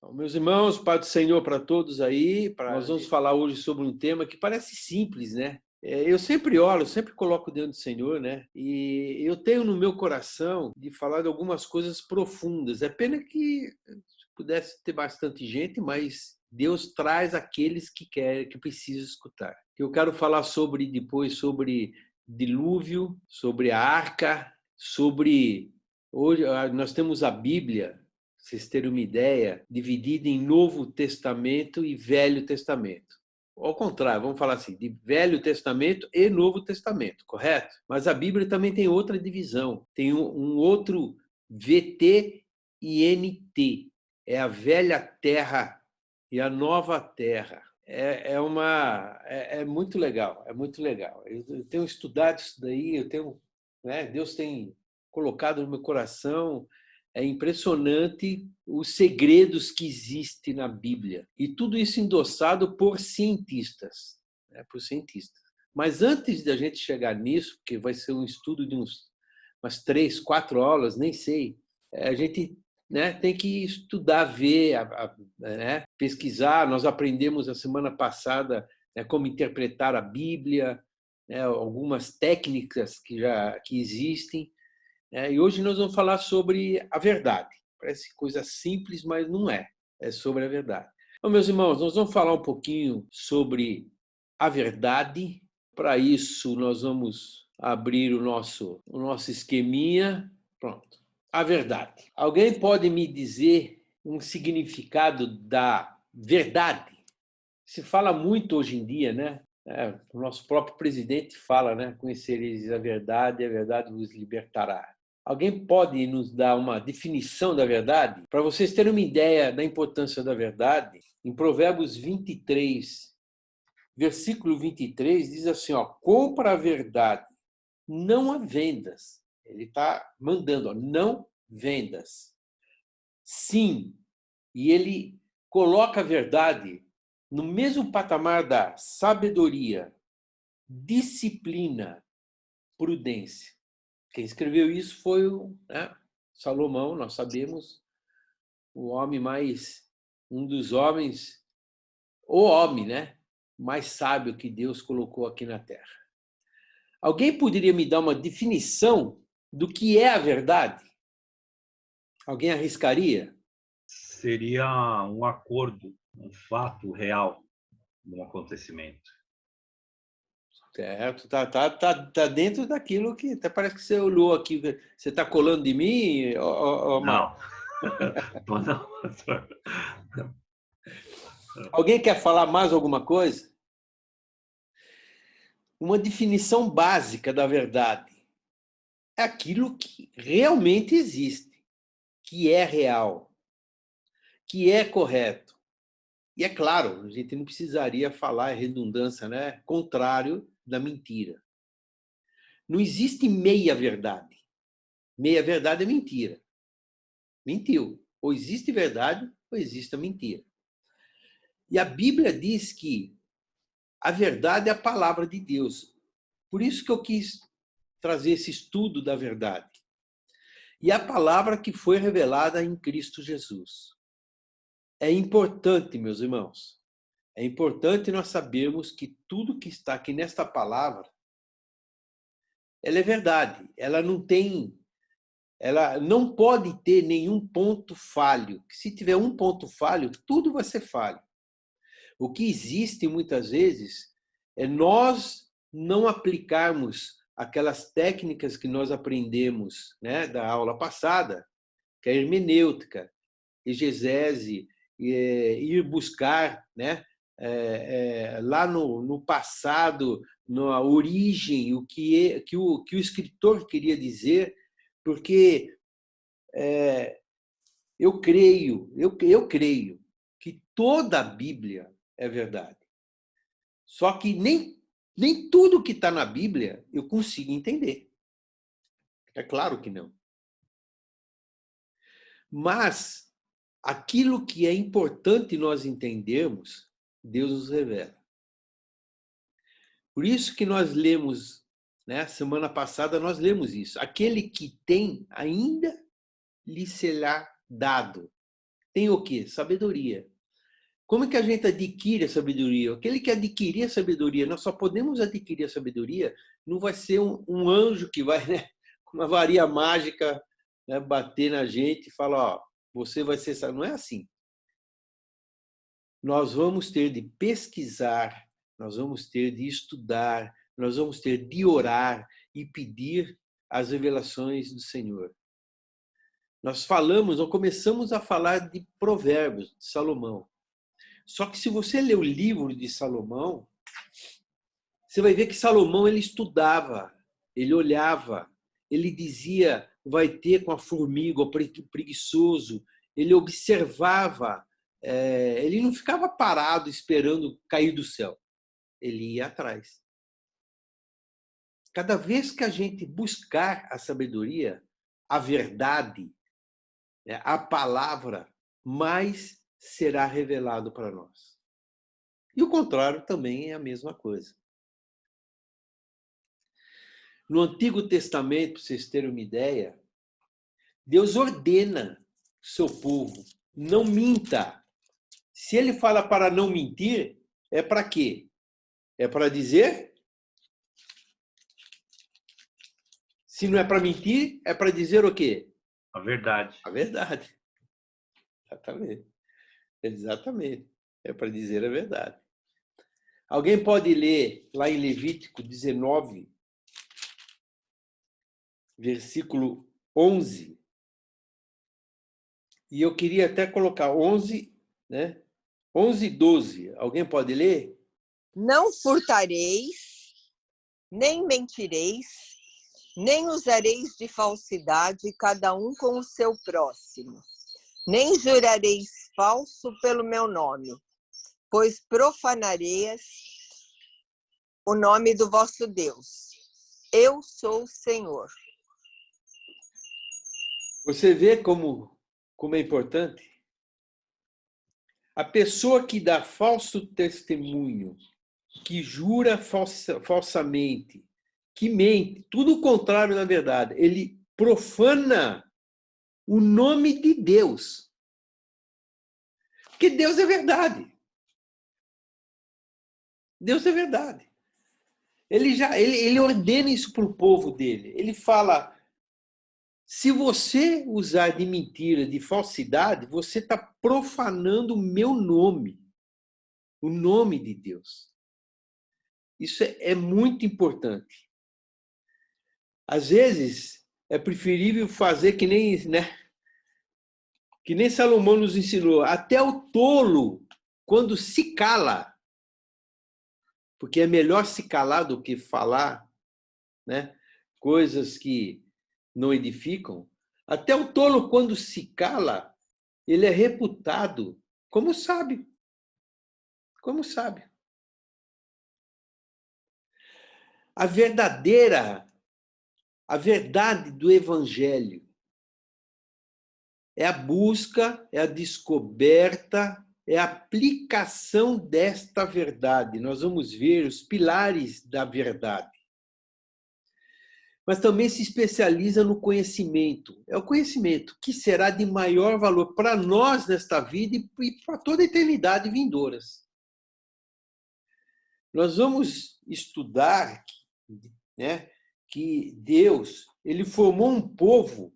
Então, meus irmãos, Pai do Senhor para todos aí. Nós vamos falar hoje sobre um tema que parece simples, né? Eu sempre oro, eu sempre coloco diante do Senhor, né? E eu tenho no meu coração de falar de algumas coisas profundas. É pena que pudesse ter bastante gente, mas Deus traz aqueles que querem, que precisam escutar. Eu quero falar depois sobre dilúvio, sobre a arca, sobre hoje nós temos a Bíblia, vocês terem uma ideia, dividida em Novo Testamento e Velho Testamento. Ao contrário, vamos falar assim, de Velho Testamento e Novo Testamento, correto? Mas a Bíblia também tem outra divisão, tem um outro VT e NT. É a velha terra e a nova terra. É muito legal, é muito legal. Eu tenho estudado isso daí, né, Deus tem colocado no meu coração. É impressionante os segredos que existem na Bíblia. E tudo isso endossado por cientistas. Né? Por cientistas. Mas antes de a gente chegar nisso, porque vai ser um estudo de umas 3, 4 aulas, nem sei, a gente, né, tem que estudar, ver, né, pesquisar. Nós aprendemos a semana passada, né, como interpretar a Bíblia, né, algumas técnicas que existem. E hoje nós vamos falar sobre a verdade. Parece coisa simples, mas não é. É sobre a verdade. Então, meus irmãos, nós vamos falar um pouquinho sobre a verdade. Para isso, nós vamos abrir o nosso esqueminha. Pronto. A verdade. Alguém pode me dizer um significado da verdade? Se fala muito hoje em dia, né? O nosso próprio presidente fala, né? Conhecereis a verdade vos libertará. Alguém pode nos dar uma definição da verdade? Para vocês terem uma ideia da importância da verdade, em Provérbios 23, versículo 23, diz assim, ó, compra a verdade, não há vendas. Ele está mandando, ó, não vendas. Sim, e ele coloca a verdade no mesmo patamar da sabedoria, disciplina, prudência. Quem escreveu isso foi né, Salomão, nós sabemos, um dos homens, o homem, né, mais sábio que Deus colocou aqui na Terra. Alguém poderia me dar uma definição do que é a verdade? Alguém arriscaria? Seria um acordo, um fato real de um acontecimento. Certo, tá dentro daquilo que até parece que você olhou aqui. Você está colando de mim, Marco? Não, não. Alguém quer falar mais alguma coisa? Uma definição básica da verdade é aquilo que realmente existe, que é real, que é correto. E é claro, a gente não precisaria falar redundância, né? Contrário da mentira. Não existe meia-verdade. Meia-verdade é mentira. Mentiu. Ou existe verdade, ou existe a mentira. E a Bíblia diz que a verdade é a palavra de Deus. Por isso que eu quis trazer esse estudo da verdade. E a palavra que foi revelada em Cristo Jesus. É importante, meus irmãos, é importante nós sabermos que tudo que está aqui nesta palavra, ela é verdade. Ela não pode ter nenhum ponto falho. Se tiver um ponto falho, tudo vai ser falho. O que existe muitas vezes é nós não aplicarmos aquelas técnicas que nós aprendemos, né, da aula passada, que é a hermenêutica, exegese, ir buscar, né, lá no passado, na origem, o que o escritor queria dizer, porque eu creio que toda a Bíblia é verdade. Só que nem tudo que está na Bíblia eu consigo entender. É claro que não. Mas aquilo que é importante nós entendermos, Deus nos revela. Por isso que nós lemos, né, semana passada nós lemos isso. Aquele que tem ainda lhe será dado. tem o quê? Sabedoria. Como é que a gente adquire a sabedoria? Aquele que adquirir a sabedoria, nós só podemos adquirir a sabedoria, não vai ser um anjo que vai, né, com uma varinha mágica, né, bater na gente e falar, ó, você vai ser... Não é assim. Nós vamos ter de pesquisar, nós vamos ter de estudar, nós vamos ter de orar e pedir as revelações do Senhor. Nós começamos a falar de Provérbios, de Salomão. Só que se você ler o livro de Salomão, você vai ver que Salomão ele estudava, ele olhava, ele dizia, vai ter com a formiga, o preguiçoso, ele observava, ele não ficava parado esperando cair do céu, ele ia atrás. Cada vez que a gente buscar a sabedoria, a verdade, a palavra, mais será revelado para nós. E o contrário também é a mesma coisa. No Antigo Testamento, para vocês terem uma ideia, Deus ordena o seu povo, não minta. Se ele fala para não mentir, é para quê? É para dizer? Se não é para mentir, é para dizer o quê? A verdade. A verdade. Exatamente. Exatamente. É para dizer a verdade. Alguém pode ler lá em Levítico 19, versículo 11. E eu queria até colocar 11, né? 11 e 12. Alguém pode ler? Não furtareis, nem mentireis, nem usareis de falsidade, cada um com o seu próximo. Nem jurareis falso pelo meu nome, pois profanareis o nome do vosso Deus. Eu sou o Senhor. Você vê como é importante? A pessoa que dá falso testemunho, que jura falsamente, que mente, tudo o contrário da verdade, ele profana o nome de Deus. Porque Deus é verdade. Deus é verdade. Ele ordena isso para o povo dele. Ele fala, se você usar de mentira, de falsidade, você está profanando o meu nome, o nome de Deus. Isso é muito importante. Às vezes, é preferível fazer que nem, né? Que nem Salomão nos ensinou. Até o tolo, quando se cala, porque é melhor se calar do que falar, né? Coisas que não edificam. Até o tolo, quando se cala, ele é reputado como sábio. Como sábio. A verdade do Evangelho é a busca, é a descoberta, é a aplicação desta verdade. Nós vamos ver os pilares da verdade. Mas também se especializa no conhecimento. É o conhecimento que será de maior valor para nós nesta vida e para toda a eternidade vindouras. Nós vamos estudar, né, que Deus ele formou um povo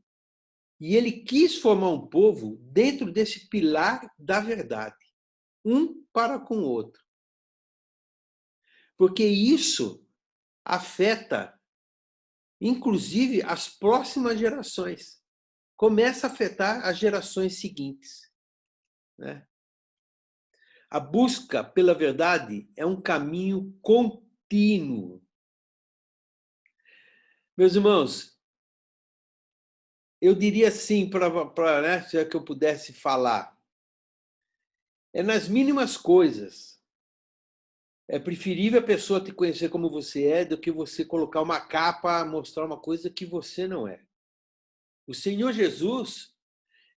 e ele quis formar um povo dentro desse pilar da verdade, um para com o outro. Porque isso afeta, inclusive, as próximas gerações. Começa a afetar as gerações seguintes, né? A busca pela verdade é um caminho contínuo. Meus irmãos, eu diria assim, né, se é que eu pudesse falar, é nas mínimas coisas. É preferível a pessoa te conhecer como você é do que você colocar uma capa, mostrar uma coisa que você não é. O Senhor Jesus,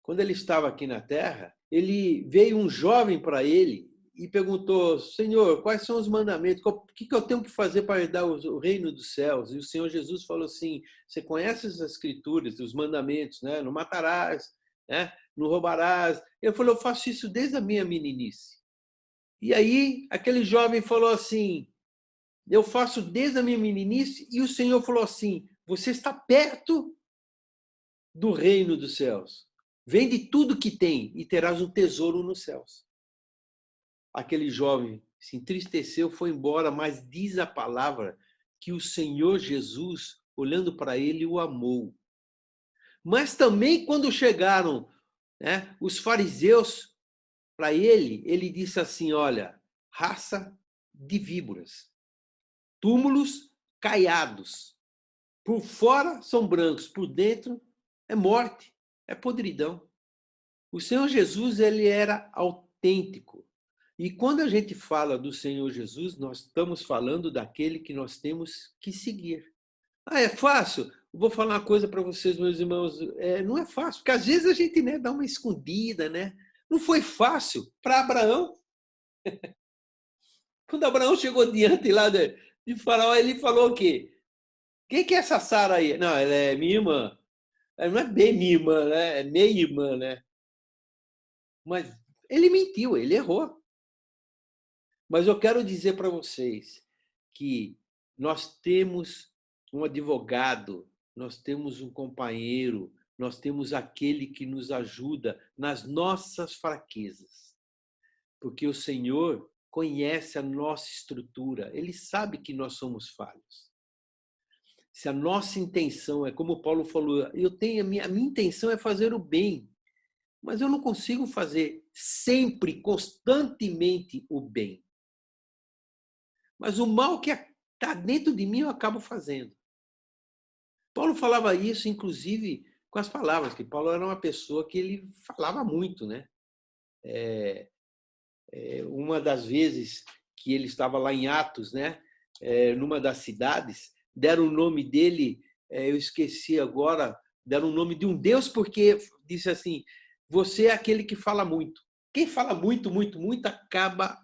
quando ele estava aqui na Terra, veio um jovem para ele e perguntou, Senhor, quais são os mandamentos? O que eu tenho que fazer para herdar o reino dos céus? E o Senhor Jesus falou assim, você conhece as escrituras, os mandamentos, né? Não matarás, né? não roubarás. Ele falou, eu faço isso desde a minha meninice. E aí, aquele jovem falou assim, eu faço desde a minha meninice, e o Senhor falou assim, você está perto do reino dos céus. Vende tudo que tem e terás um tesouro nos céus. Aquele jovem se entristeceu, foi embora, mas diz a palavra que o Senhor Jesus, olhando para ele, o amou. Mas também quando chegaram, né, os fariseus para ele, ele disse assim, olha, raça de víboras, túmulos caiados, por fora são brancos, por dentro é morte, é podridão. O Senhor Jesus, ele era autêntico. E quando a gente fala do Senhor Jesus, nós estamos falando daquele que nós temos que seguir. Ah, é fácil? Vou falar uma coisa para vocês, meus irmãos. Não é fácil, porque às vezes a gente, né, dá uma escondida, né? Não foi fácil para Abraão. Quando Abraão chegou diante lá de Faraó, ele falou o quê? Quem que é essa Sara aí? Não, ela é minha irmã. Ela não é bem minha irmã, né? É meia irmã, né? Mas ele mentiu, ele errou. Mas eu quero dizer para vocês que nós temos um advogado, nós temos um companheiro, nós temos aquele que nos ajuda nas nossas fraquezas. Porque o Senhor conhece a nossa estrutura, ele sabe que nós somos falhos. Se a nossa intenção é, como Paulo falou, a minha intenção é fazer o bem, mas eu não consigo fazer sempre, constantemente o bem. Mas o mal que está dentro de mim eu acabo fazendo. Paulo falava isso, inclusive, com as palavras, que Paulo era uma pessoa que ele falava muito, né? Uma das vezes que ele estava lá em Atos, né? Numa das cidades, deram o nome dele, eu esqueci agora, deram o nome de um Deus, porque disse assim, você é aquele que fala muito. Quem fala muito, muito, muito, acaba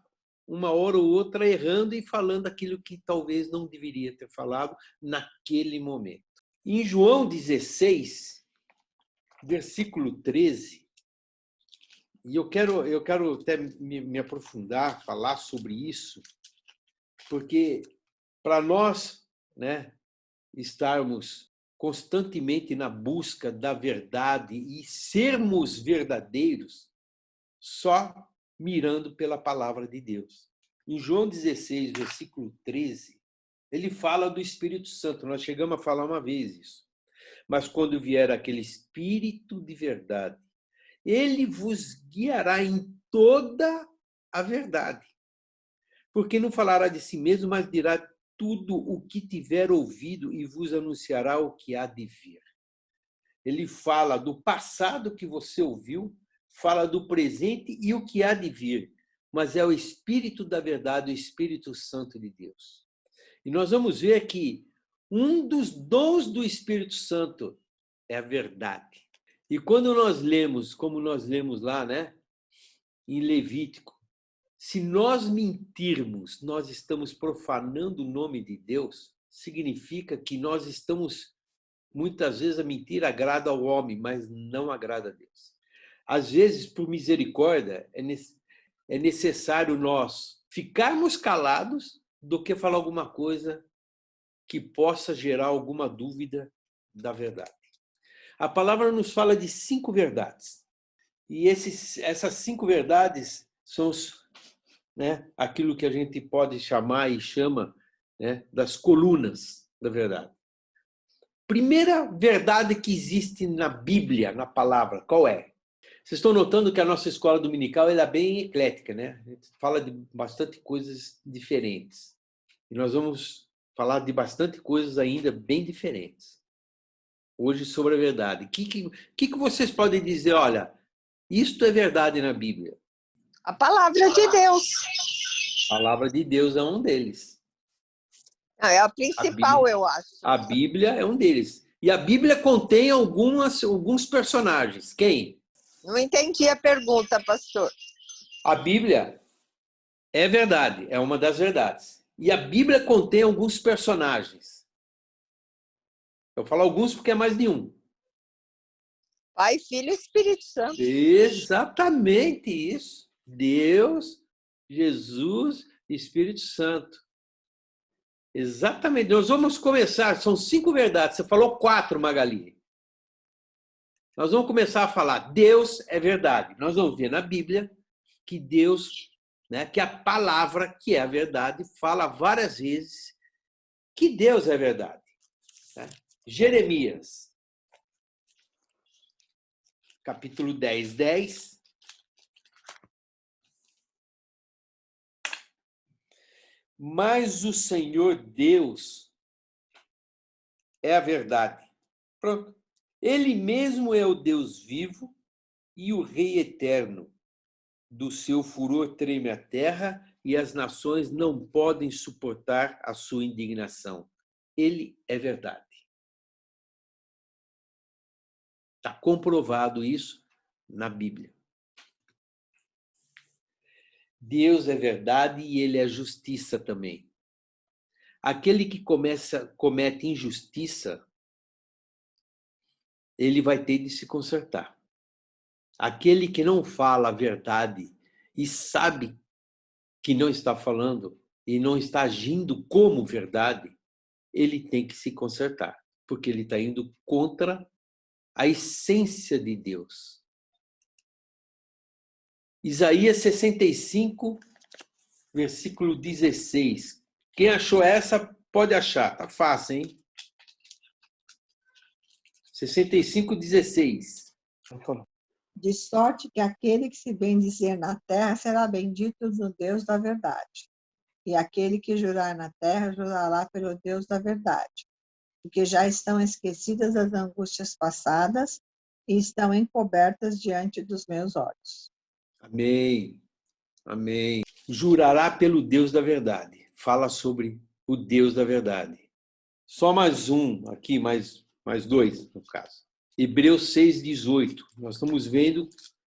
uma hora ou outra errando e falando aquilo que talvez não deveria ter falado naquele momento. Em João 16, versículo 13, e eu quero até me aprofundar, falar sobre isso, porque para nós, né, estarmos constantemente na busca da verdade e sermos verdadeiros, só mirando pela palavra de Deus. Em João 16, versículo 13, ele fala do Espírito Santo. Nós chegamos a falar uma vez isso. Mas quando vier aquele Espírito de verdade, ele vos guiará em toda a verdade. Porque não falará de si mesmo, mas dirá tudo o que tiver ouvido e vos anunciará o que há de vir. Ele fala do passado que você ouviu, fala do presente e o que há de vir. Mas é o Espírito da verdade, o Espírito Santo de Deus. E nós vamos ver que um dos dons do Espírito Santo é a verdade. E quando nós lemos, como nós lemos lá, né, em Levítico, se nós mentirmos, nós estamos profanando o nome de Deus, significa que nós estamos, muitas vezes, a mentira agrada ao homem, mas não agrada a Deus. Às vezes, por misericórdia, é necessário nós ficarmos calados do que falar alguma coisa que possa gerar alguma dúvida da verdade. A palavra nos fala de 5 verdades. E essas 5 verdades são aquilo que a gente pode chamar e chama, né, das colunas da verdade. Primeira verdade que existe na Bíblia, na palavra, qual é? Vocês estão notando que a nossa escola dominical ela é bem eclética, né? A gente fala de bastante coisas diferentes. E nós vamos falar de bastante coisas ainda bem diferentes. Hoje sobre a verdade. O que vocês podem dizer? Olha, isto é verdade na Bíblia. A palavra de Deus. A palavra de Deus é um deles. É a principal, eu acho. A Bíblia é um deles. E a Bíblia contém alguns personagens. Quem? Não entendi a pergunta, pastor. A Bíblia é verdade, é uma das verdades. E a Bíblia contém alguns personagens. Eu falo alguns porque é mais de um. Pai, Filho e Espírito Santo. Exatamente isso. Deus, Jesus e Espírito Santo. Exatamente. Nós vamos começar, são 5 verdades. Você falou 4, Magali. Nós vamos começar a falar, Deus é verdade. Nós vamos ver na Bíblia que Deus, né, que a palavra, que é a verdade, fala várias vezes que Deus é verdade. Né? Jeremias, capítulo 10, 10. Mas o Senhor Deus é a verdade. Pronto. Ele mesmo é o Deus vivo e o Rei eterno. Do seu furor treme a terra e as nações não podem suportar a sua indignação. Ele é verdade. Está comprovado isso na Bíblia. Deus é verdade e ele é justiça também. Aquele que comete injustiça, ele vai ter de se consertar. Aquele que não fala a verdade e sabe que não está falando e não está agindo como verdade, ele tem que se consertar, porque ele está indo contra a essência de Deus. Isaías 65, versículo 16. Quem achou essa, pode achar. Tá fácil, hein? 65, 16. De sorte que aquele que se bendizer na terra será bendito no Deus da verdade. E aquele que jurar na terra jurará pelo Deus da verdade. Porque já estão esquecidas as angústias passadas e estão encobertas diante dos meus olhos. Amém. Amém. Jurará pelo Deus da verdade. Fala sobre o Deus da verdade. Só mais um aqui, mais 2 no caso. Hebreus 6, 18. Nós estamos vendo,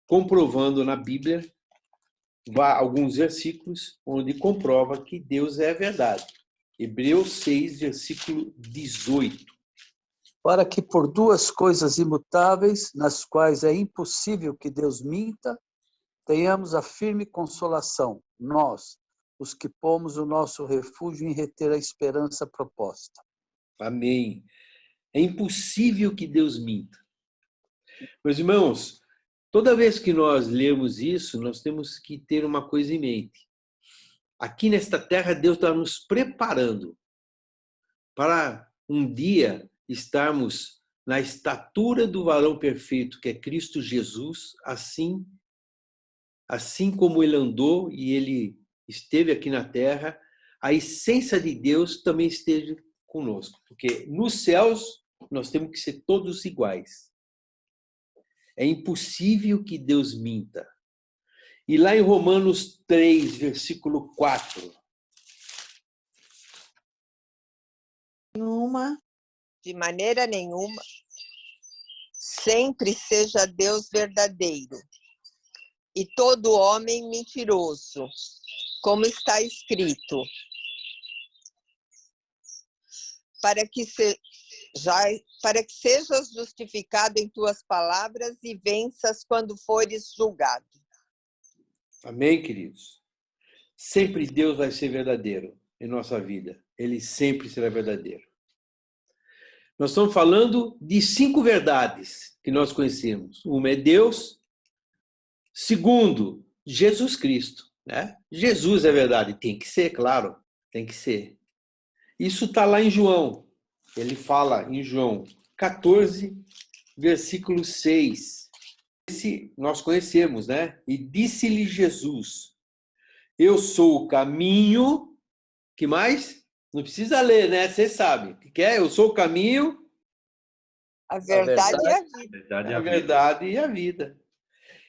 comprovando na Bíblia, alguns versículos onde comprova que Deus é verdade. Hebreus 6, versículo 18. Para que por 2 coisas imutáveis, nas quais é impossível que Deus minta, tenhamos a firme consolação, nós, os que pomos o nosso refúgio em reter a esperança proposta. Amém. É impossível que Deus minta. Meus irmãos, toda vez que nós lemos isso, nós temos que ter uma coisa em mente. Aqui nesta terra, Deus está nos preparando para um dia estarmos na estatura do varão perfeito, que é Cristo Jesus, assim como ele andou e ele esteve aqui na terra, a essência de Deus também esteja conosco. Porque nos céus nós temos que ser todos iguais. É impossível que Deus minta. E lá em Romanos 3, versículo 4. De maneira nenhuma, sempre seja Deus verdadeiro e todo homem mentiroso, como está escrito, para que sejas justificado em tuas palavras e venças quando fores julgado. Amém, queridos? Sempre Deus vai ser verdadeiro em nossa vida. Ele sempre será verdadeiro. Nós estamos falando de 5 verdades que nós conhecemos. Uma é Deus. Segundo, Jesus Cristo. Né? Jesus é verdade. Tem que ser, claro. Tem que ser. Isso está lá em João. Ele fala em João 14, versículo 6. Esse nós conhecemos, né? E disse-lhe Jesus, eu sou o caminho, que mais? Não precisa ler, né? Você sabe. O que é? Eu sou o caminho, a verdade e a vida. A verdade e a vida.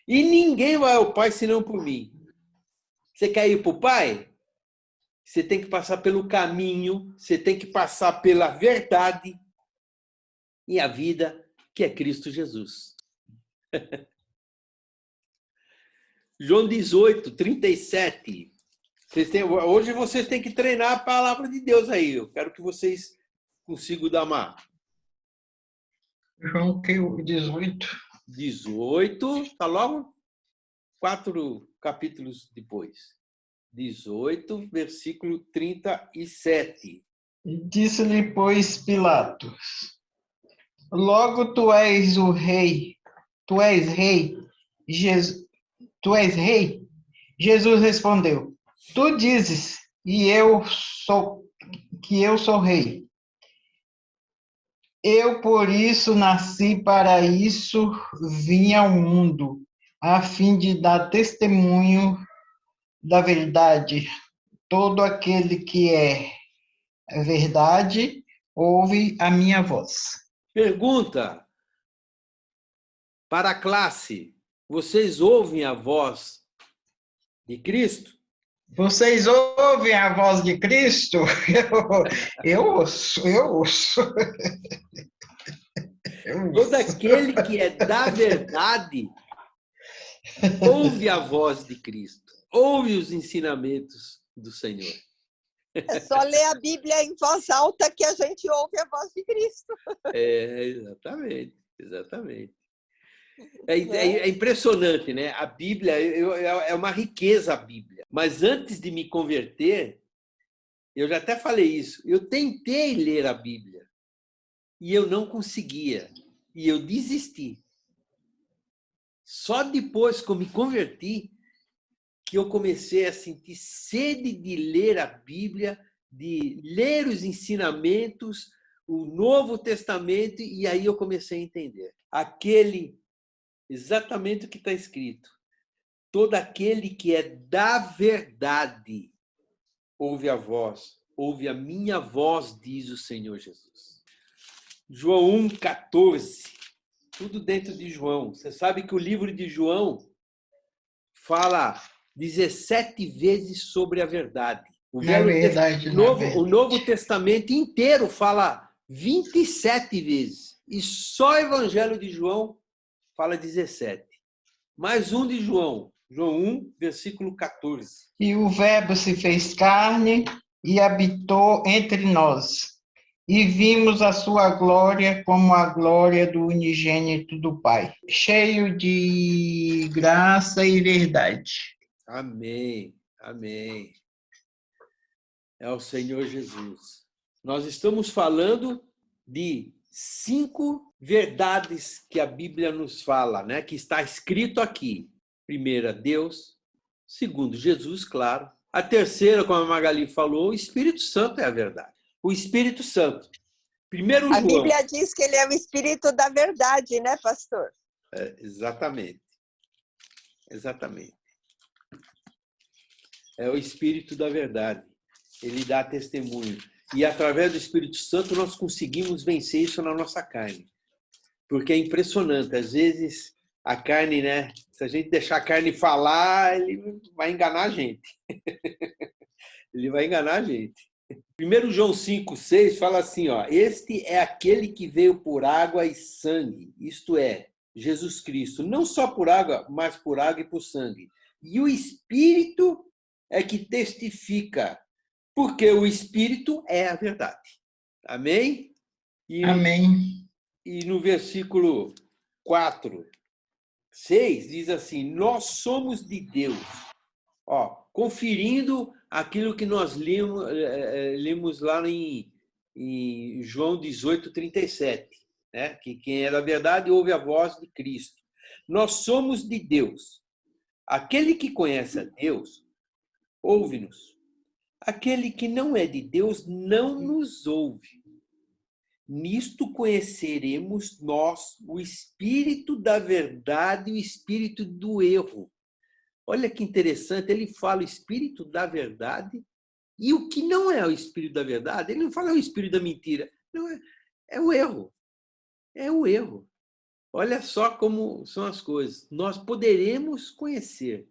E ninguém vai ao Pai senão por mim. Você quer ir para o Pai? Você tem que passar pelo caminho, você tem que passar pela verdade e a vida, que é Cristo Jesus. João 18, 37. Hoje vocês têm que treinar a palavra de Deus aí. Eu quero que vocês consigam dar uma... João 18, 18, está logo 4 capítulos depois. 18, versículo 37. Disse-lhe, pois, Pilatos: logo tu és o rei, tu és rei, tu és rei? Jesus respondeu: tu dizes, e eu sou rei. Eu por isso nasci, para isso vim ao mundo, a fim de dar testemunho da verdade. Todo aquele que é verdade ouve a minha voz. Pergunta para a classe: vocês ouvem a voz de Cristo? Vocês ouvem a voz de Cristo? Eu ouço. Todo aquele que é da verdade ouve a voz de Cristo, ouve os ensinamentos do Senhor. É só ler a Bíblia em voz alta que a gente ouve a voz de Cristo. Exatamente, exatamente. É impressionante, né? A Bíblia é uma riqueza, a Bíblia. Mas antes de me converter, eu já até falei isso, eu tentei ler a Bíblia e eu não conseguia. E eu desisti. Só depois que eu me converti, que eu comecei a sentir sede de ler a Bíblia, de ler os ensinamentos, o Novo Testamento, e aí eu comecei a entender. Exatamente o que está escrito. Todo aquele que é da verdade ouve a voz, ouve a minha voz, diz o Senhor Jesus. João 1,14. Tudo dentro de João. Você sabe que o livro de João fala 17 vezes sobre a verdade. O Novo Testamento inteiro fala 27 vezes. E só o Evangelho de João fala 17. Mais um de João. João 1, versículo 14. E o Verbo se fez carne e habitou entre nós. E vimos a sua glória como a glória do unigênito do Pai, cheio de graça e verdade. Amém, amém. É o Senhor Jesus. Nós estamos falando de 5 verdades que a Bíblia nos fala, né? Que está escrito aqui. Primeira, Deus. Segundo, Jesus, claro. A terceira, como a Magali falou, o Espírito Santo é a verdade. O Espírito Santo. Primeiro João. A Bíblia diz que ele é o Espírito da verdade, né, pastor? Exatamente. Exatamente. É o Espírito da verdade. Ele dá testemunho. E através do Espírito Santo nós conseguimos vencer isso na nossa carne. Porque é impressionante. Às vezes a carne, né? Se a gente deixar a carne falar, ele vai enganar a gente. Ele vai enganar a gente. 1 João 5,6 fala assim, ó, este é aquele que veio por água e sangue, isto é, Jesus Cristo, não só por água, mas por água e por sangue. E o Espírito é que testifica, porque o Espírito é a verdade. Amém? Amém. E no versículo 4, 6, diz assim, nós somos de Deus. Ó, conferindo aquilo que nós lemos lá em João 18:37, né? Que quem é da verdade ouve a voz de Cristo. Nós somos de Deus. Aquele que conhece a Deus, ouve-nos. Aquele que não é de Deus não nos ouve. Nisto conheceremos nós o espírito da verdade e o espírito do erro. Olha que interessante, ele fala o espírito da verdade e o que não é o espírito da verdade, ele não fala o espírito da mentira, não é o erro. É o erro. Olha só como são as coisas. Nós poderemos conhecer.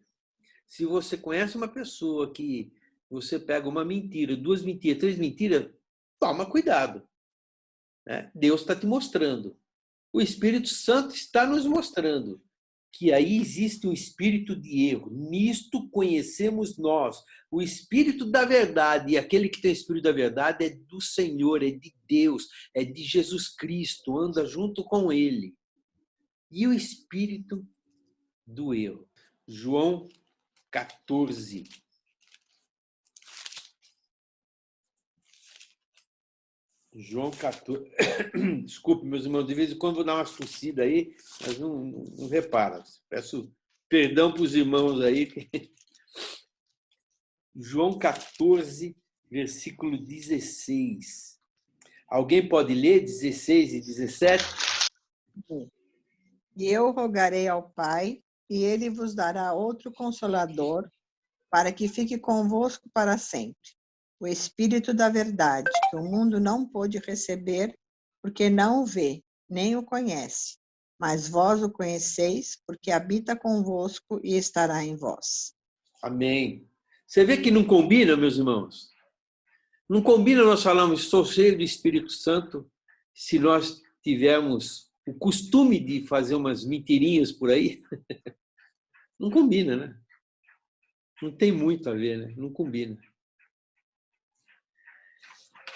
Se você conhece uma pessoa que você pega uma mentira, 2 mentiras, 3 mentiras, toma cuidado. Né? Deus está te mostrando. O Espírito Santo está nos mostrando que aí existe um espírito de erro. Nisto conhecemos nós. O espírito da verdade, e aquele que tem o espírito da verdade é do Senhor, é de Deus, é de Jesus Cristo, anda junto com Ele. e o espírito do erro. João 14. João 14. Desculpe, meus irmãos, de vez em quando vou dar umas tossidas aí, mas não repara. Peço perdão para os irmãos aí. João 14, versículo 16. Alguém pode ler 16 e 17? E eu rogarei ao Pai, e ele vos dará outro Consolador, para que fique convosco para sempre. O Espírito da verdade, que o mundo não pôde receber, porque não o vê, nem o conhece. Mas vós o conheceis, porque habita convosco e estará em vós. Amém. Você vê que não combina, meus irmãos? Não combina nós falarmos, estou cheio do Espírito Santo, se nós tivermos o costume de fazer umas mentirinhas por aí? Não combina, né? Não tem muito a ver, né? Não combina.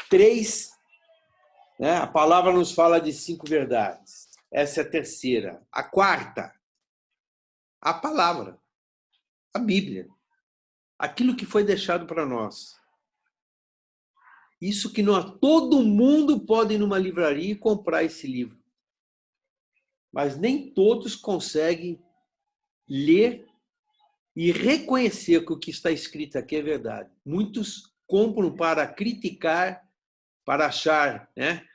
3, né? A palavra nos fala de 5 verdades. Essa é a terceira. A quarta, a palavra, a Bíblia. Aquilo que foi deixado para nós. Isso que todo mundo pode ir numa livraria e comprar esse livro. Mas nem todos conseguem ler e reconhecer que o que está escrito aqui é verdade. Muitos compram para criticar, para achar, né,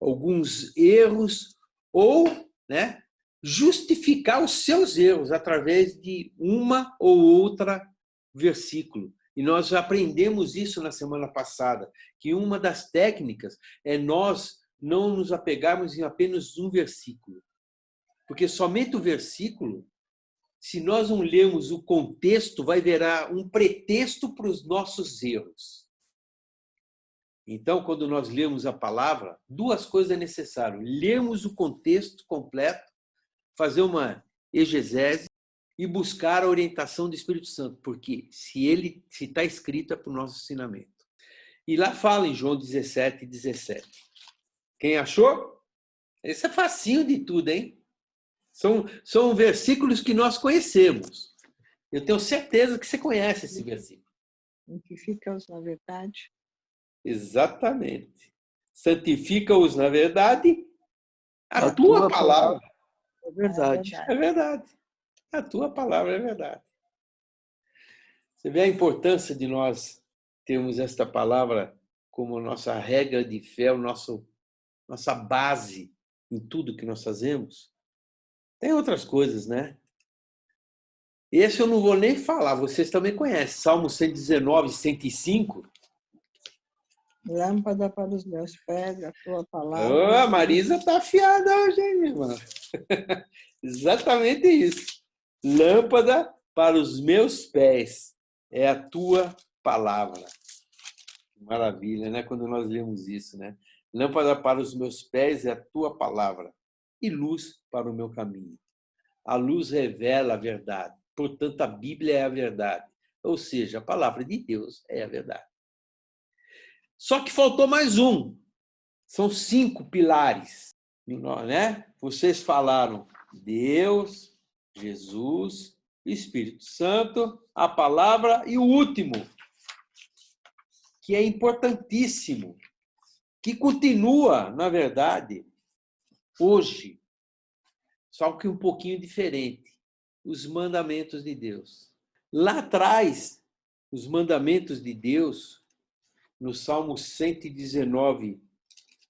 alguns erros ou, né, justificar os seus erros através de uma ou outra versículo. E nós aprendemos isso na semana passada, que uma das técnicas é nós não nos apegarmos em apenas um versículo. Porque somente o versículo, se nós não lermos o contexto, vai virar um pretexto para os nossos erros. Então, quando nós lemos a palavra, 2 coisas é necessário. Lermos o contexto completo, fazer uma exegese e buscar a orientação do Espírito Santo, porque se está escrito é para o nosso ensinamento. E lá fala em João 17, 17. Quem achou? Esse é facinho de tudo, hein? São versículos que nós conhecemos. Eu tenho certeza que você conhece esse versículo. Santifica-os na verdade. Exatamente. Santifica-os na verdade, a tua palavra. É verdade. É verdade. A tua palavra é verdade. Você vê a importância de nós termos esta palavra como nossa regra de fé, nossa base em tudo que nós fazemos? Tem outras coisas, né? Esse eu não vou nem falar, vocês também conhecem. Salmo 119, 105. Lâmpada para os meus pés, a tua palavra. Oh, a Marisa está afiada hoje, hein, minha irmã? Exatamente isso. Lâmpada para os meus pés é a tua palavra. Maravilha, né? Quando nós lemos isso, né? Lâmpada para os meus pés é a tua palavra e luz para o meu caminho. A luz revela a verdade. Portanto, a Bíblia é a verdade. Ou seja, a palavra de Deus é a verdade. Só que faltou mais um. São 5 pilares, né? Vocês falaram Deus, Jesus, Espírito Santo, a palavra e o último, que é importantíssimo, que continua, na verdade, hoje, só que um pouquinho diferente, os mandamentos de Deus. Lá atrás, os mandamentos de Deus, no Salmo 119,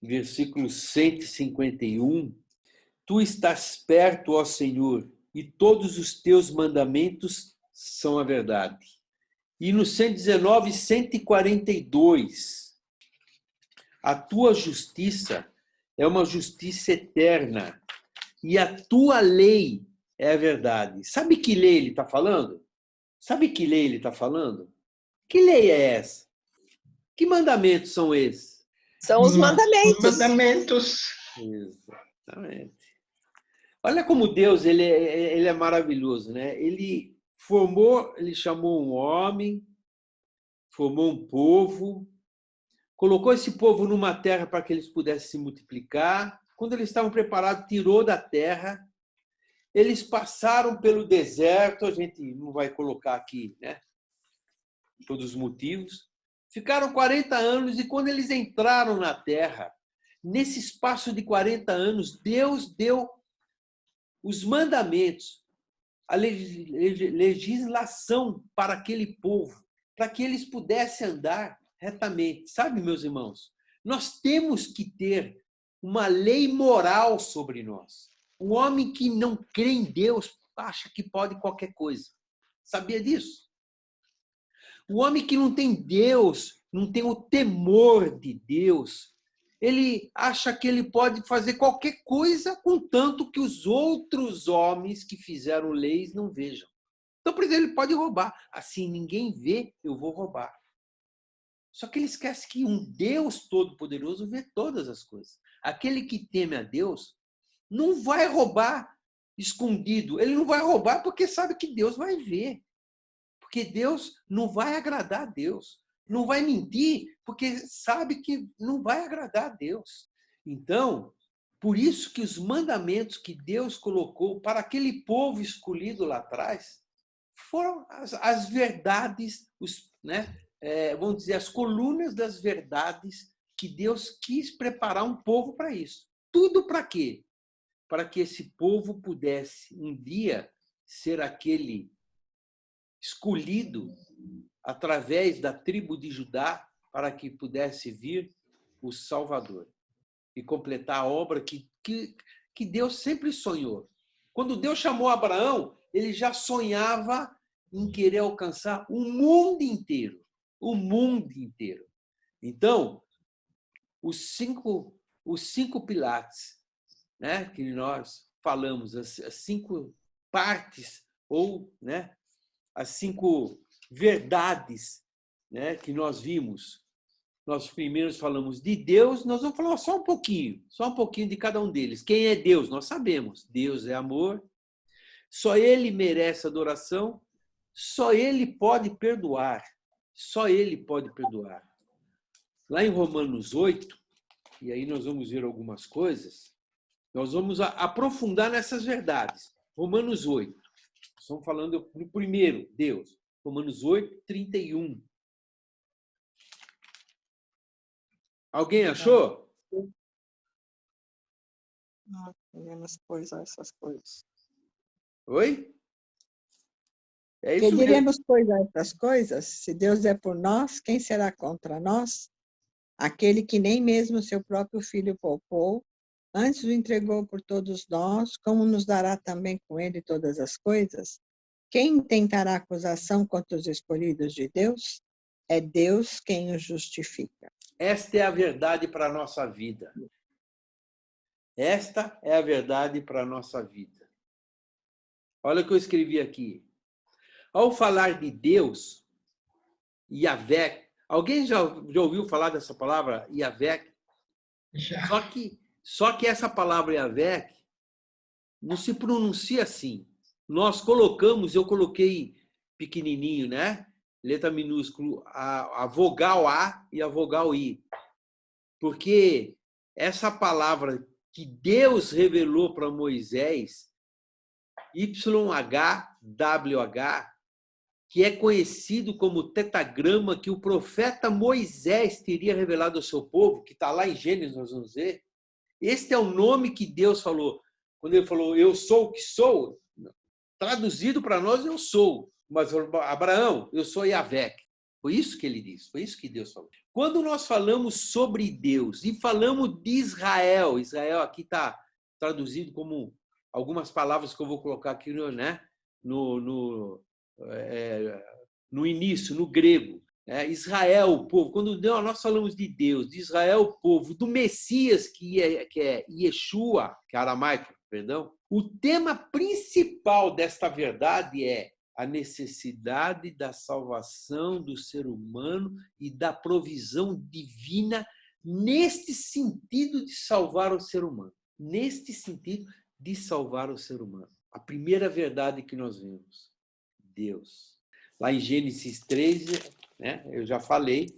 versículo 151, tu estás perto, ó Senhor, e todos os teus mandamentos são a verdade. E no 119, 142, a tua justiça é uma justiça eterna e a tua lei é a verdade. Sabe que lei ele está falando? Sabe que lei ele está falando? Que lei é essa? Que mandamentos são esses? São os mandamentos. Mandamentos. Exatamente. Olha como Deus ele é maravilhoso, né? Ele chamou um homem, formou um povo, colocou esse povo numa terra para que eles pudessem se multiplicar, quando eles estavam preparados, tirou da terra. Eles passaram pelo deserto, a gente não vai colocar aqui, né, todos os motivos. Ficaram 40 anos e quando eles entraram na terra, nesse espaço de 40 anos, Deus deu os mandamentos, a legislação para aquele povo, para que eles pudessem andar retamente. Sabe, meus irmãos, nós temos que ter uma lei moral sobre nós. O homem que não crê em Deus acha que pode qualquer coisa. Sabia disso? O homem que não tem Deus, não tem o temor de Deus, ele acha que ele pode fazer qualquer coisa, contanto que os outros homens que fizeram leis não vejam. Então, por exemplo, ele pode roubar. Assim, ninguém vê, eu vou roubar. Só que ele esquece que um Deus Todo-Poderoso vê todas as coisas. Aquele que teme a Deus não vai roubar escondido. Ele não vai roubar porque sabe que Deus vai ver. Porque Deus não vai agradar a Deus. Não vai mentir porque sabe que não vai agradar a Deus. Então, por isso que os mandamentos que Deus colocou para aquele povo escolhido lá atrás foram as verdades, vamos dizer, as colunas das verdades que Deus quis preparar um povo para isso. Tudo para quê? Para que esse povo pudesse um dia ser aquele escolhido através da tribo de Judá para que pudesse vir o Salvador e completar a obra que Deus sempre sonhou. Quando Deus chamou Abraão, ele já sonhava em querer alcançar o mundo inteiro. O mundo inteiro. Então, os cinco pilares, né, que nós falamos, as 5 partes, ou, né, as 5 verdades, né, que nós vimos. Nós primeiro falamos de Deus, nós vamos falar só um pouquinho de cada um deles. Quem é Deus? Nós sabemos. Deus é amor, só Ele merece adoração, só Ele pode perdoar. Só Ele pode perdoar. Lá em Romanos 8, e aí nós vamos ver algumas coisas, nós vamos aprofundar nessas verdades. Romanos 8. Estamos falando do primeiro, Deus. Romanos 8, 31. Alguém achou? Não podemos coisar essas coisas. Oi? É Que isso mesmo. diremos coisar essas coisas? Se Deus é por nós, quem será contra nós? Aquele que nem mesmo seu próprio filho poupou, antes o entregou por todos nós, como nos dará também com ele todas as coisas? Quem intentará acusação contra os escolhidos de Deus? É Deus quem os justifica. Esta é a verdade para a nossa vida. Esta é a verdade para a nossa vida. Olha o que eu escrevi aqui. Ao falar de Deus, Yahvé, alguém já ouviu falar dessa palavra Yahvé? Já. Só que essa palavra Yahvé não se pronuncia assim. Nós colocamos, eu coloquei pequenininho, né? Letra minúscula, a vogal A e a vogal I. Porque essa palavra que Deus revelou para Moisés, YHWH, que é conhecido como tetagrama que o profeta Moisés teria revelado ao seu povo, que está lá em Gênesis, nós vamos ver. Este é o nome que Deus falou. Quando ele falou, eu sou o que sou, traduzido para nós, eu sou. Mas, Abraão, eu sou Yahvé. Foi isso que ele disse, foi isso que Deus falou. Quando nós falamos sobre Deus e falamos de Israel, Israel aqui está traduzido como algumas palavras que eu vou colocar aqui, né? no início, no grego. Israel, o povo. Quando nós falamos de Deus, de Israel, o povo, do Messias, que é Yeshua, que é aramaico, perdão, o tema principal desta verdade é a necessidade da salvação do ser humano e da provisão divina neste sentido de salvar o ser humano. Neste sentido de salvar o ser humano. A primeira verdade que nós vemos, Deus. Lá em Gênesis 13, né, eu já falei,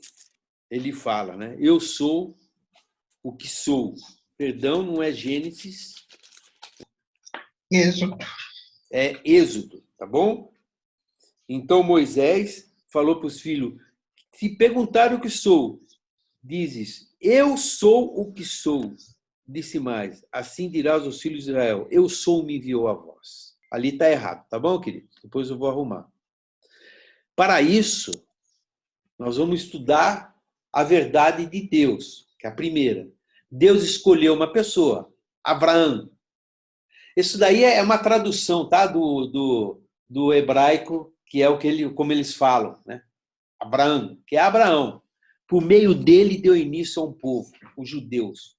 ele fala, né, eu sou o que sou. Perdão, não é Gênesis. Êxodo. É Êxodo, tá bom? Então Moisés falou para os filhos, se perguntarem o que sou, dizes, eu sou o que sou. Disse mais, assim dirás aos filhos de Israel, eu sou, me enviou a vós. Ali está errado, tá bom, querido? Depois eu vou arrumar. Para isso, nós vamos estudar a verdade de Deus, que é a primeira. Deus escolheu uma pessoa, Abraão. Isso daí é uma tradução, tá? Do hebraico, que é o que como eles falam, né? Abraão, que é Abraão. Por meio dele deu início a um povo, os judeus,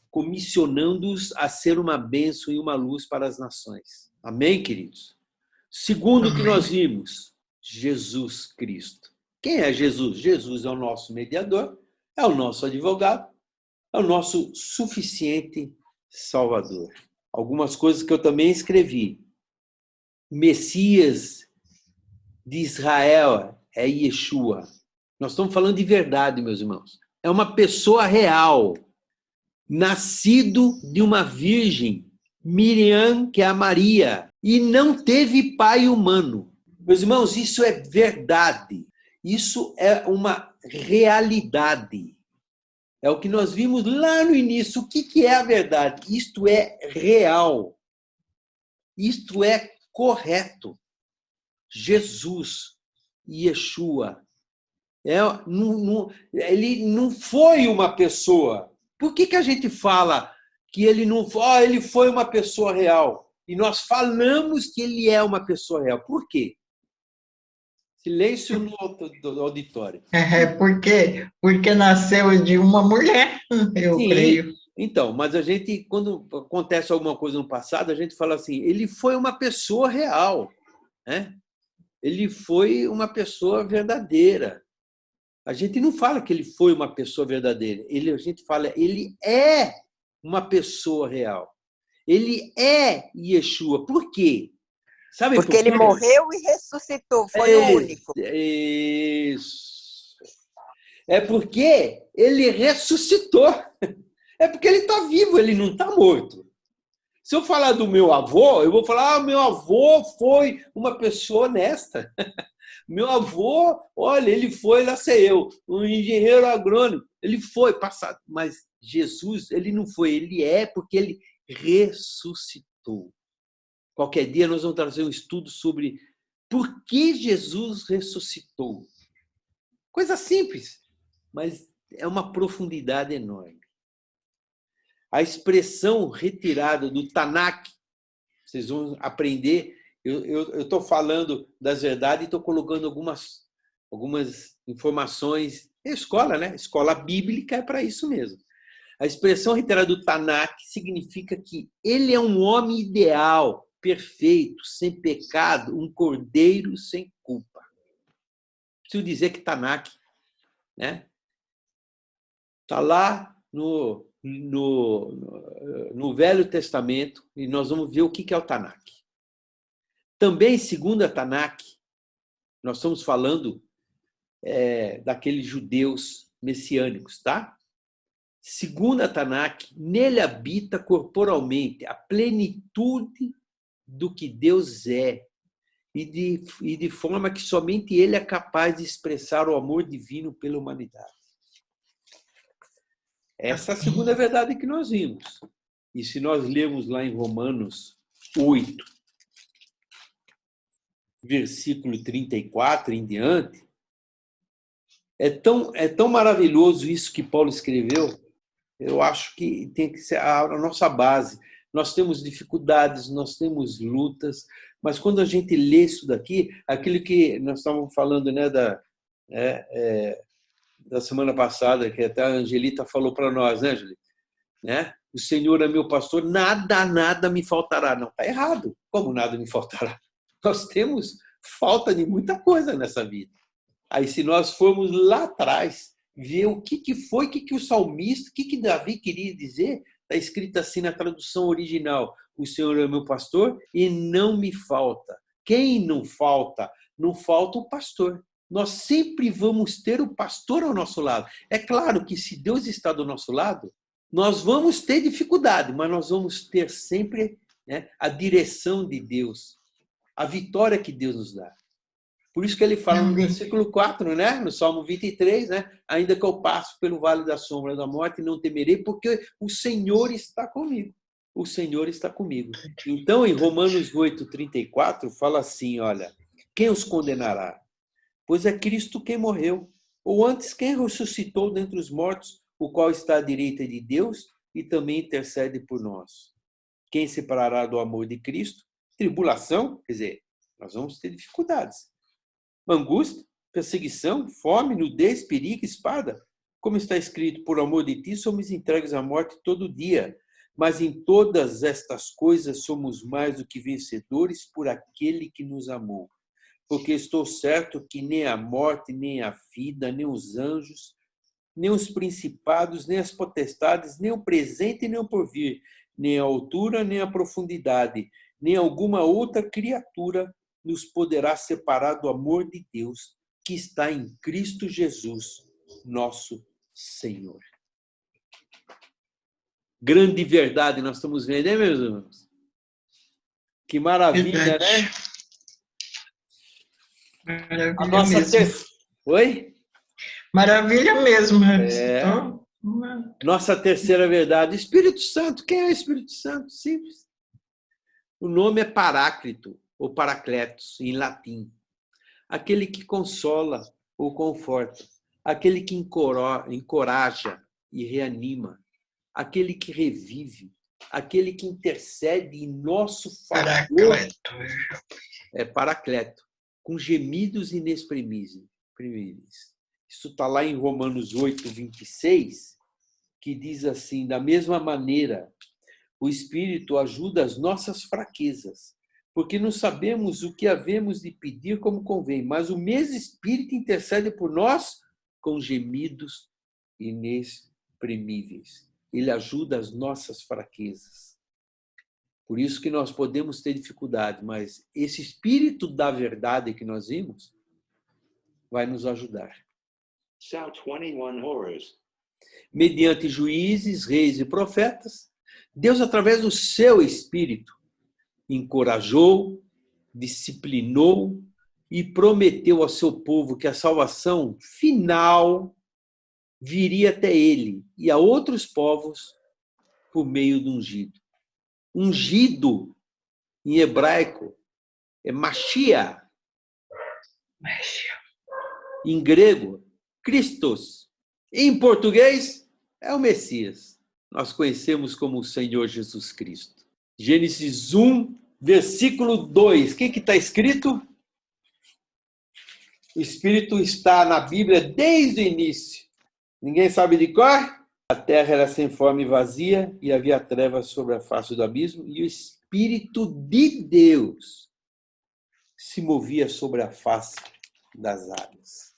comissionando-os a ser uma bênção e uma luz para as nações. Amém, queridos? Segundo o que nós vimos, Jesus Cristo. Quem é Jesus? Jesus é o nosso mediador, é o nosso advogado, é o nosso suficiente Salvador. Algumas coisas que eu também escrevi. Messias de Israel é Yeshua. Nós estamos falando de verdade, meus irmãos. É uma pessoa real, nascido de uma virgem, Miriam, que é a Maria, e não teve pai humano. Meus irmãos, isso é verdade. Isso é uma realidade. É o que nós vimos lá no início. O que é a verdade? Isto é real. Isto é correto. Jesus, Yeshua, ele não foi uma pessoa. Por que a gente fala que ele não foi? Ele foi uma pessoa real. E nós falamos que ele é uma pessoa real. Por quê? Silêncio no auditório. Porque nasceu de uma mulher, eu Sim, creio. então, mas a gente, quando acontece alguma coisa no passado, a gente fala assim, ele foi uma pessoa real, né? Ele foi uma pessoa verdadeira. A gente não fala que ele foi uma pessoa verdadeira, a gente fala, ele é uma pessoa real. Ele é Yeshua. Por quê? Sabe Porque ele morreu e ressuscitou, foi o único. Isso. É porque ele ressuscitou. É porque ele está vivo, ele não está morto. Se eu falar do meu avô, eu vou falar, meu avô foi uma pessoa honesta. Meu avô, olha, ele foi, lá sei eu, um engenheiro agrônomo. Ele foi passado. Mas Jesus, ele não foi, ele é porque ele ressuscitou. Qualquer dia nós vamos trazer um estudo sobre por que Jesus ressuscitou. Coisa simples, mas é uma profundidade enorme. A expressão retirada do Tanakh, vocês vão aprender. Eu estou falando das verdades e estou colocando algumas informações. É escola, né? Escola bíblica é para isso mesmo. A expressão retirada do Tanakh significa que ele é um homem ideal, perfeito, sem pecado, um cordeiro sem culpa. Preciso dizer que Tanakh, né? Está lá no Velho Testamento e nós vamos ver o que é o Tanakh. Também, segundo a Tanakh, nós estamos falando daqueles judeus messiânicos, tá? Segundo a Tanakh, nele habita corporalmente a plenitude do que Deus é e de forma que somente ele é capaz de expressar o amor divino pela humanidade. Essa é a segunda verdade que nós vimos. E se nós lermos lá em Romanos 8, versículo 34 em diante, é tão maravilhoso isso que Paulo escreveu. Eu acho que tem que ser a nossa base. Nós temos dificuldades, nós temos lutas, mas quando a gente lê isso daqui, aquilo que nós estávamos falando, né, da semana passada, que até a Angelita falou para nós, né, Angelita? Né? O Senhor é meu pastor, nada me faltará. Não, está errado. Como nada me faltará? Nós temos falta de muita coisa nessa vida. Aí, se nós formos lá atrás, ver o que foi, o que o salmista, o que Davi queria dizer, está escrito assim na tradução original: o Senhor é meu pastor e não me falta. Quem não falta? Não falta o pastor. Nós sempre vamos ter o pastor ao nosso lado. É claro que se Deus está do nosso lado, Nós vamos ter dificuldade, mas nós vamos ter sempre, né, a direção de Deus, a vitória que Deus nos dá. Por isso que ele fala no versículo 4, né? No Salmo 23, né? Ainda que eu passe pelo vale da sombra da morte, não temerei, porque o Senhor está comigo. O Senhor está comigo. Então, em Romanos 8:34, fala assim, olha, quem os condenará? Pois é Cristo quem morreu, ou antes quem ressuscitou dentre os mortos, o qual está à direita de Deus e também intercede por nós. Quem separará do amor de Cristo? Tribulação, quer dizer, nós vamos ter dificuldades. Angústia, perseguição, fome, nudez, perigo, espada. Como está escrito, por amor de ti somos entregues à morte todo dia. Mas em todas estas coisas somos mais do que vencedores por aquele que nos amou. Porque estou certo que nem a morte, nem a vida, nem os anjos, nem os principados, nem as potestades, nem o presente, nem o porvir, nem a altura, nem a profundidade, nem alguma outra criatura nos poderá separar do amor de Deus que está em Cristo Jesus, nosso Senhor. Grande verdade nós estamos vendo, né, meus irmãos? Que maravilha, Verdade. né? Maravilha A nossa mesmo. Oi? Maravilha mesmo. É. Nossa terceira verdade. Espírito Santo. Quem é o Espírito Santo? Simples. O nome é Paráclito, ou Paracletos, em latim. Aquele que consola ou conforta. Aquele que encoraja e reanima. Aquele que revive. Aquele que intercede em nosso favor. Paracleto. É Paracleto, com gemidos inexprimíveis. Isso está lá em Romanos 8:26, que diz assim, da mesma maneira, o Espírito ajuda as nossas fraquezas, porque não sabemos o que havemos de pedir como convém, mas o mesmo Espírito intercede por nós com gemidos inexprimíveis. Ele ajuda as nossas fraquezas. Por isso que nós podemos ter dificuldade, mas esse Espírito da verdade que nós vimos vai nos ajudar. Mediante juízes, reis e profetas, Deus, através do seu Espírito, encorajou, disciplinou e prometeu ao seu povo que a salvação final viria até ele e a outros povos por meio do ungido. Ungido, em hebraico, é Mashiach. Em grego, Christos. Em português, é o Messias. Nós conhecemos como o Senhor Jesus Cristo. Gênesis 1, versículo 2. O que está escrito? O Espírito está na Bíblia desde o início. Ninguém sabe de cor? A terra era sem forma e vazia, e havia trevas sobre a face do abismo, e o Espírito de Deus se movia sobre a face das águas.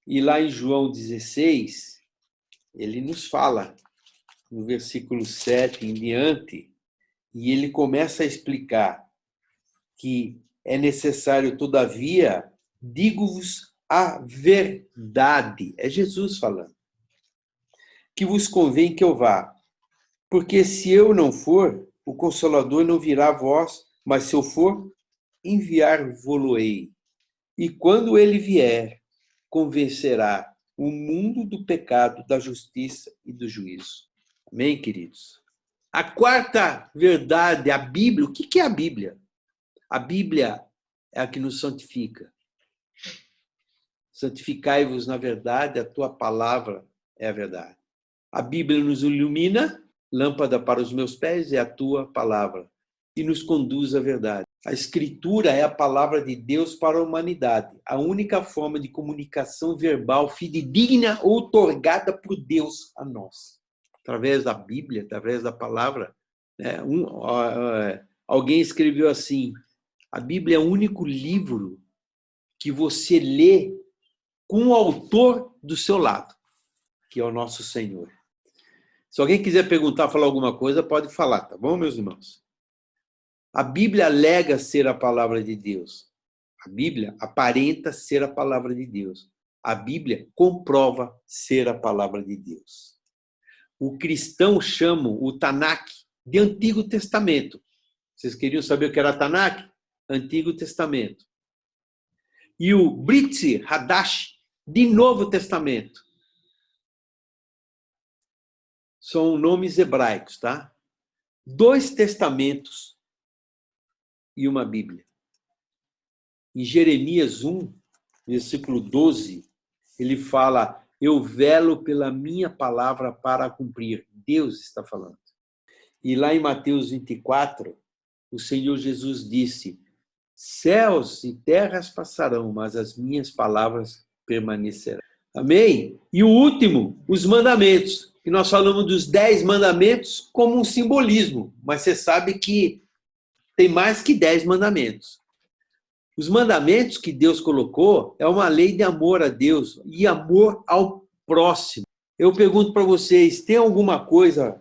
E lá em João 16, ele nos fala, no versículo 7 em diante, e ele começa a explicar que é necessário, todavia, digo-vos a verdade. É Jesus falando. Que vos convém que eu vá. Porque se eu não for, o Consolador não virá a vós, mas se eu for, enviar-vos-ei. E quando ele vier, convencerá o mundo do pecado, da justiça e do juízo. Amém, queridos? A quarta verdade, a Bíblia. O que é a Bíblia? A Bíblia é a que nos santifica. Santificai-vos na verdade, a tua palavra é a verdade. A Bíblia nos ilumina, lâmpada para os meus pés é a tua palavra, e nos conduz à verdade. A Escritura é a palavra de Deus para a humanidade, a única forma de comunicação verbal fidedigna outorgada por Deus a nós. Através da Bíblia, através da palavra. Alguém escreveu assim, a Bíblia é o único livro que você lê com o autor do seu lado, que é o nosso Senhor. Se alguém quiser perguntar, falar alguma coisa, pode falar, tá bom, meus irmãos? A Bíblia alega ser a palavra de Deus. A Bíblia aparenta ser a palavra de Deus. A Bíblia comprova ser a palavra de Deus. o cristão chamam o Tanakh de Antigo Testamento. Vocês queriam saber o que era Tanakh? Antigo Testamento. E o Brit Hadash de Novo Testamento. São nomes hebraicos, tá? 2 testamentos e uma Bíblia. Em Jeremias 1, versículo 12, ele fala: eu velo pela minha palavra para cumprir. Deus está falando. E lá em Mateus 24, o Senhor Jesus disse: céus e terras passarão, mas as minhas palavras permanecerão. Amém? E o último, os mandamentos. E nós falamos dos 10 mandamentos como um simbolismo, mas você sabe que tem mais que 10 mandamentos. Os mandamentos que Deus colocou é uma lei de amor a Deus e amor ao próximo. Eu pergunto para vocês, tem alguma coisa,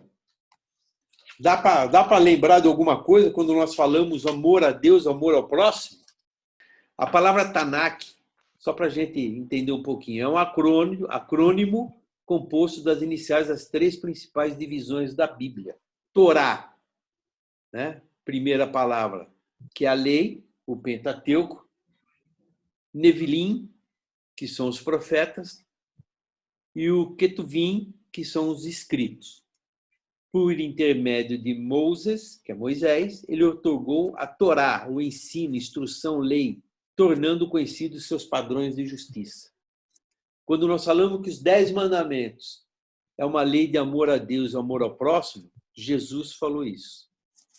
dá para lembrar de alguma coisa quando nós falamos amor a Deus, amor ao próximo? A palavra Tanakh, só para a gente entender um pouquinho, é um acrônimo composto das iniciais das 3 principais divisões da Bíblia. Torá, né? Primeira palavra, que é a lei, o Pentateuco. Nevilim, que são os profetas. E o Ketuvim, que são os escritos. Por intermédio de Moses, que é Moisés, ele otorgou a Torá, o ensino, instrução, lei, tornando conhecidos seus padrões de justiça. Quando nós falamos que os 10 mandamentos é uma lei de amor a Deus e amor ao próximo, Jesus falou isso.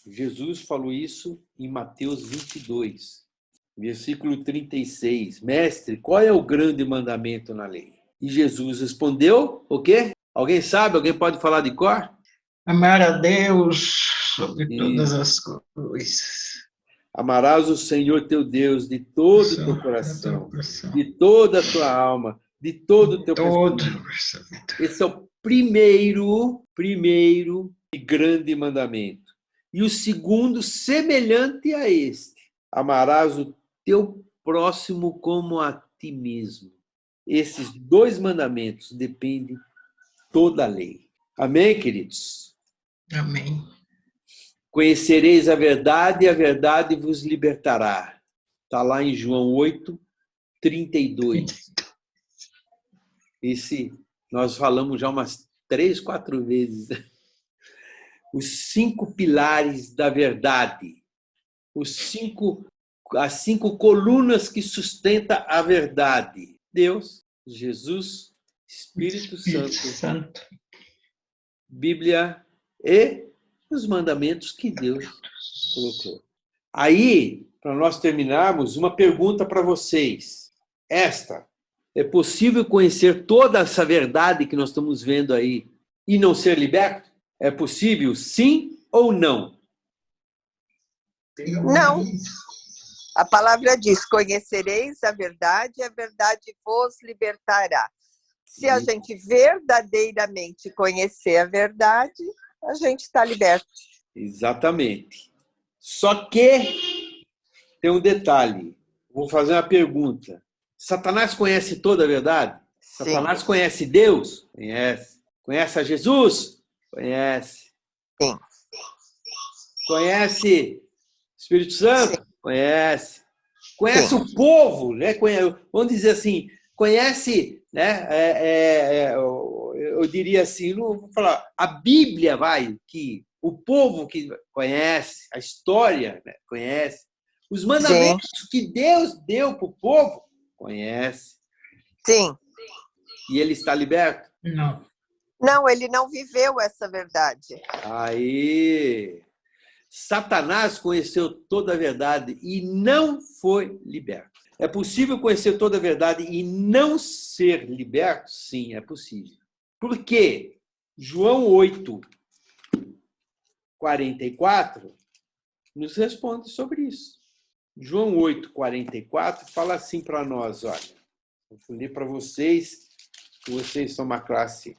Jesus falou isso em Mateus 22, versículo 36. Mestre, qual é o grande mandamento na lei? E Jesus respondeu, o quê? Alguém sabe? Alguém pode falar de cor? Amar a Deus sobre todas as coisas. Amarás o Senhor teu Deus de todo o teu coração, de toda a tua alma, de todo o teu pensamento. Esse é o primeiro e grande mandamento. E o segundo, semelhante a este: amarás o teu próximo como a ti mesmo. Esses 2 mandamentos dependem toda a lei. Amém, queridos? Amém. Conhecereis a verdade e a verdade vos libertará. Está lá em João 8, 32. Esse nós falamos já umas 3, 4 vezes. Os 5 pilares da verdade. As 5 colunas que sustentam a verdade. Deus, Jesus, Espírito Santo, Bíblia e os mandamentos que Deus colocou. Aí, para nós terminarmos, uma pergunta para vocês. É possível conhecer toda essa verdade que nós estamos vendo aí e não ser liberto? É possível, sim ou não? Não. A palavra diz: conhecereis a verdade vos libertará. Se a gente verdadeiramente conhecer a verdade, a gente está liberto. Exatamente. Só que tem um detalhe. Vou fazer uma pergunta. Satanás conhece toda a verdade? Sim. Satanás conhece Deus? Conhece. Conhece a Jesus? Conhece. Sim. Conhece o Espírito Santo? Sim. Conhece. Conhece o povo, né? Vamos dizer assim, conhece, né? Eu diria assim, não vou falar, a Bíblia que o povo que conhece, a história, né? Conhece, os mandamentos que Deus deu para o povo, conhece. Sim. E ele está liberto? Não. Não, ele não viveu essa verdade. Aí, Satanás conheceu toda a verdade e não foi liberto. É possível conhecer toda a verdade e não ser liberto? Sim, é possível. Por quê? João 8, 44 nos responde sobre isso. João 8, 44 fala assim para nós, olha, vou ler para vocês, que vocês são uma classe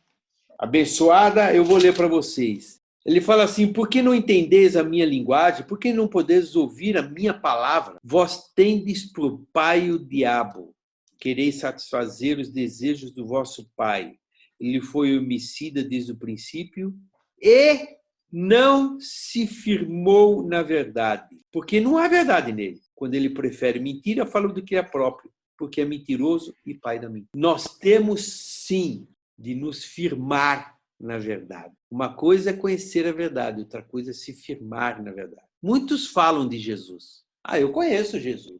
abençoada, eu vou ler para vocês. Ele fala assim: por que não entendeis a minha linguagem? Por que não podeis ouvir a minha palavra? Vós tendes por pai o diabo. Quereis satisfazer os desejos do vosso pai. ele foi homicida desde o princípio e não se firmou na verdade, porque não há verdade nele. Quando ele prefere mentira, fala do que é próprio, porque é mentiroso e pai da mentira. Nós temos sim de nos firmar na verdade. Uma coisa é conhecer a verdade, outra coisa é se firmar na verdade. Muitos falam de Jesus. Eu conheço Jesus.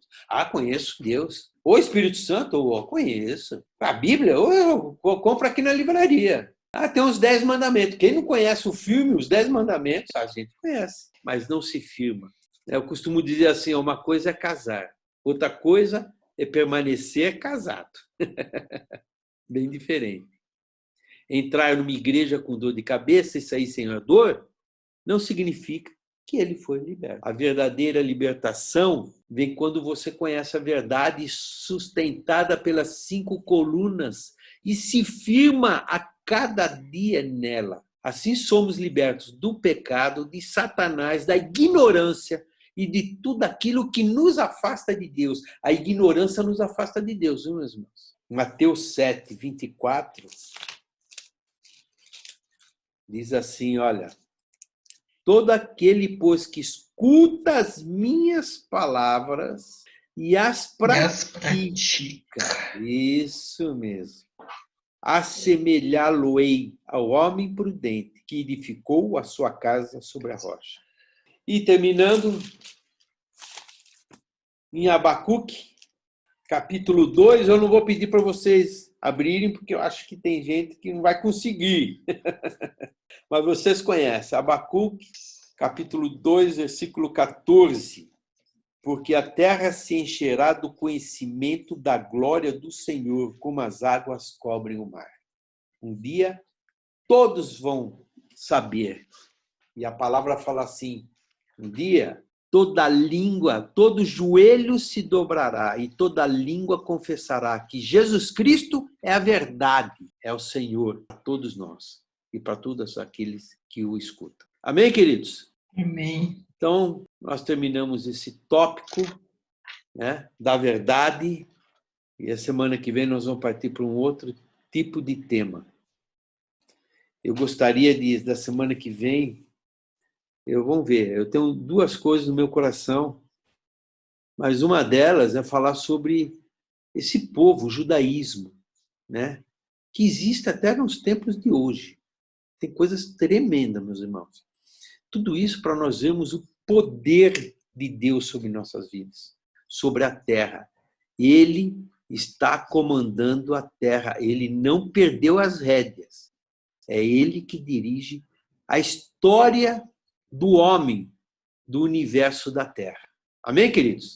Conheço Deus. O Espírito Santo, conheço. A Bíblia, eu compro aqui na livraria. Tem os 10 mandamentos. Quem não conhece o filme, os 10 mandamentos, a gente conhece, mas não se firma. Eu costumo dizer assim, uma coisa é casar, outra coisa é permanecer casado. Bem diferente. Entrar numa igreja com dor de cabeça e sair sem a dor, não significa que ele foi liberto. A verdadeira libertação vem quando você conhece a verdade sustentada pelas 5 colunas e se firma a cada dia nela. Assim somos libertos do pecado, de Satanás, da ignorância e de tudo aquilo que nos afasta de Deus. A ignorância nos afasta de Deus, viu, meus irmãos? Mateus 7, 24, diz assim, olha, todo aquele, pois, que escuta as minhas palavras e as pratica. Isso mesmo. Assemelhá-lo-ei ao homem prudente que edificou a sua casa sobre a rocha. E terminando, em Abacuque, capítulo 2, eu não vou pedir para vocês abrirem, porque eu acho que tem gente que não vai conseguir. Mas vocês conhecem, Abacuque, capítulo 2, versículo 14. Porque a terra se encherá do conhecimento da glória do Senhor, como as águas cobrem o mar. Um dia, todos vão saber. E a palavra fala assim, um dia, toda língua, todo joelho se dobrará e toda língua confessará que Jesus Cristo é a verdade, é o Senhor para todos nós e para todos aqueles que o escutam. Amém, queridos? Amém. Então, nós terminamos esse tópico, né, da verdade, e a semana que vem nós vamos partir para um outro tipo de tema. Eu gostaria da semana que vem, vamos ver, eu tenho 2 coisas no meu coração, mas uma delas é falar sobre esse povo, o judaísmo, né, que existe até nos tempos de hoje. Tem coisas tremendas, meus irmãos. Tudo isso para nós vermos o poder de Deus sobre nossas vidas, sobre a terra. Ele está comandando a terra, ele não perdeu as rédeas. É ele que dirige a história do homem, do universo da terra. Amém, queridos?